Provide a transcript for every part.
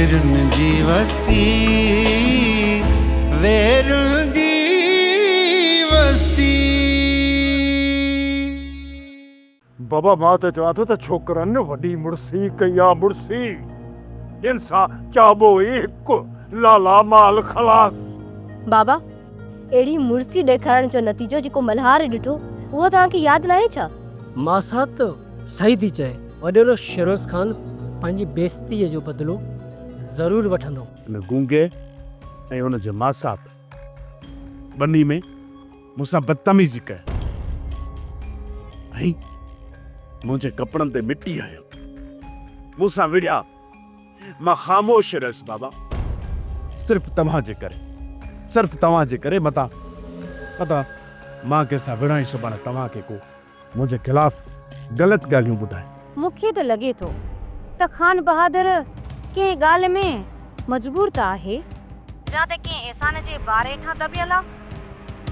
वेरुन जी वस्ती, वेरुन जी वस्ती। बाबा मां त चवां थो त छोकरनि वॾी मुड़सी कई आहे मुड़सी। इंसां चाबो हिकु लाला माल खलास। बाबा अहिड़ी मुर्सी ॾेखारण जो नतीजो जेको मल्हार ॾिठो उहो तव्हांखे यादि न आहे छा? मासा त सही थी चए, वॾेरो शेरोज खान पंहिंजी बेइज्जतीअ जो बदिलो ज़रूर वठंदो। न गूंगे ऐं हुन जे मासात बनी में मूंसां बदतमीज़ी कई ऐं मुंहिंजे कपड़नि ते मिटी आयो, मूंसां विड़िया। मां ख़ामोश रहियुसि बाबा, सिर्फ़ु तव्हांजे करे, सिर्फ़ु तव्हांजे करे। मता मां कंहिंसां विड़ाई सुभाणे तव्हांखे को मुंहिंजे ख़िलाफ़ ग़लति ॻाल्हियूं ॿुधाए। मूंखे त लॻे थो त खान बहादुर कंहिं ॻाल्हि में मजबूर त आहे, या त कंहिं एहसान जे बारे खां दबियल आहे,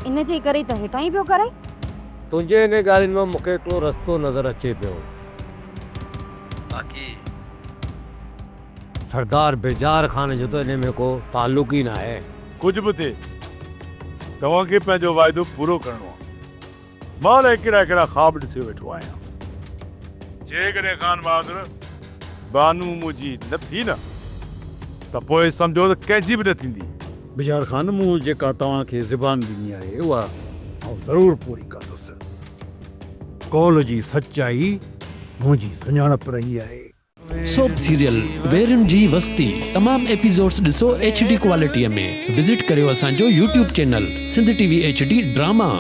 इन जे करे त हितां ई पियो करे। तुंहिंजे इन ॻाल्हियुनि में मूंखे हिकिड़ो रस्तो नज़र अचे पियो, बाक़ी सरदार बेजार खान जो त इन में को ताल्लुक ई न आहे। कुछ भी थे, तव्हांखे पंहिंजो वाइदो पूरो करणो आहे। मां हिकिड़ा हिकिड़ा ख़्वाब ॾिसी वेठो आहियां। जेकॾहिं खान बहादुर बानू मुंहिंजी न थी न त पोइ सम्झो त कंहिंजी बि न थींदी। बेजार खान, मूं जेका तव्हांखे ज़बान ॾिनी आहे उहा आउं ज़रूरु पूरी कंदुसि। कौल जी सचाई मुंहिंजी सुञाणप रही आहे। सोप सीरियल वेरुन जी वस्ती तमाम एपिसोड्स ॾिसो HD क्वालिटीअ में। विज़िट करियो असांजो YouTube channel Sindh TV HD drama.